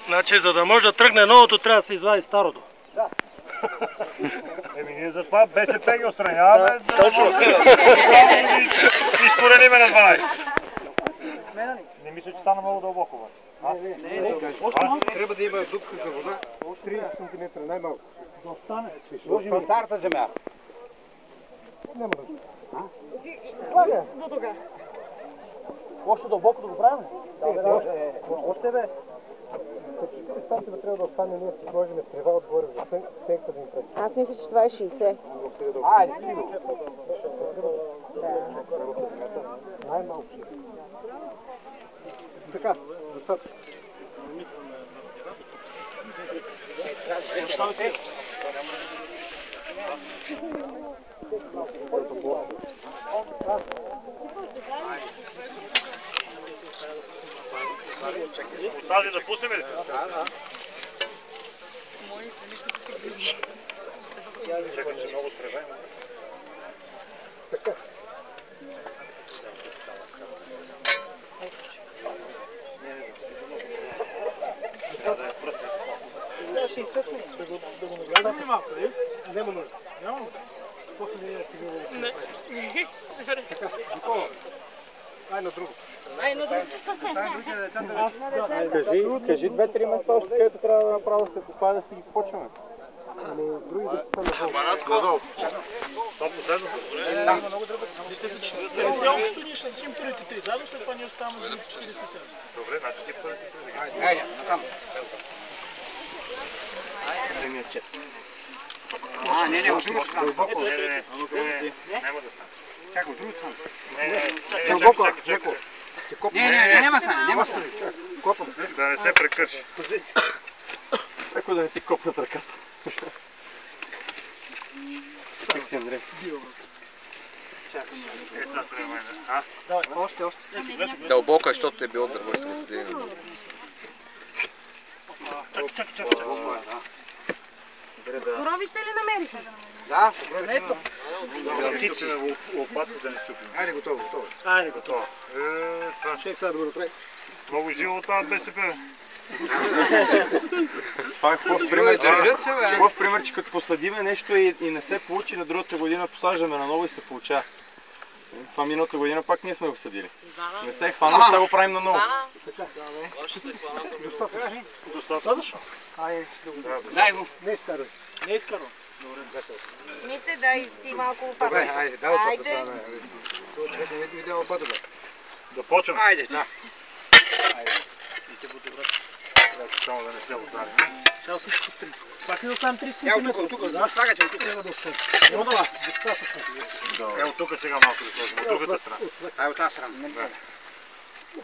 Значи, за да може да тръгне новото, трябва да се извади старото. Да. Ние затова БСП ги отстраняваме. Точно. Изпорениме на 12. Не мисля, че стана много дълбоко. Трябва да има дупка за вода, 30 см най-малко. Да остане. Сложим старата земя. Няма нужда. Слага. До тога. Още дълбоко да го правим? Още бе. 40 см трябва да остане, ние ще сложим трева отгоре за сенка да им прави. Аз мисля, че това е 60. Айде, стига. Най-малко 60. Така, достатъчно. От тази да пуснем ли? Да. Чакай, че много трева има. Така. Казвам ли малко, ли? Няма нужда. Няма нужда. После не е активирано. Не. Така, Никола. Ай на друго. Кажи 2-3 места още, където трябва да направя след това да си ги почваме. Ами, други да са на Банаско! Това последното? Да. Общо ние ще взим първите три заедно, след това ние оставаме за 47. Добре, значи ти първите три. Айде, натам. Не, от другата страна. Дълбоко. Няма да стане. Как, от другата страна? Не, Дълбоко, чакай. леко. Няма стане, няма стане. Копам. Да не се прекърши. Леко да не ти копнат ръката. Как си, Андрей? Още. Дълбоко е, защото е било дърво и сме седили. Чакай. Коровище ли намериха? Да, Ето. Лопатка да не щупим. Айде, готово. Айде, готово. Чек сега да го направи. Много живо от тази БСП. Това е хубав пример, хубав пример, че като посадиме нещо и не се получи, на другата година посаждаме наново и се получава. Това миналата година пак ние сме го посадили. Не се е хванал, сега го правим наново. Достатъчно. Дай го. Не изкарай. Не изкарвам. Мите, дай ти малко лопата. Айде, дай лопата. Не видя лопатата. Да почвам. Айде. Само да не се удари. Сега всички стрим. Пак ли да оставим 30 см? Ето тук, да? Слагате, тук трябва да остане. Няма да. Достатъчно. От тук сега малко да сложим. От другата страна. Ай, от тази страна.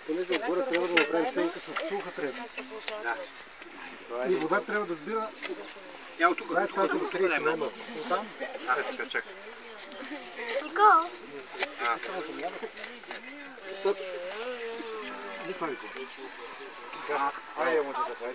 Понеже отгоре трябва да направим сенка с суха трева. И вода трябва да сбира. От тук. Дай сега да 30 няма. Там? Така, чакай. Никола. Айде, може да се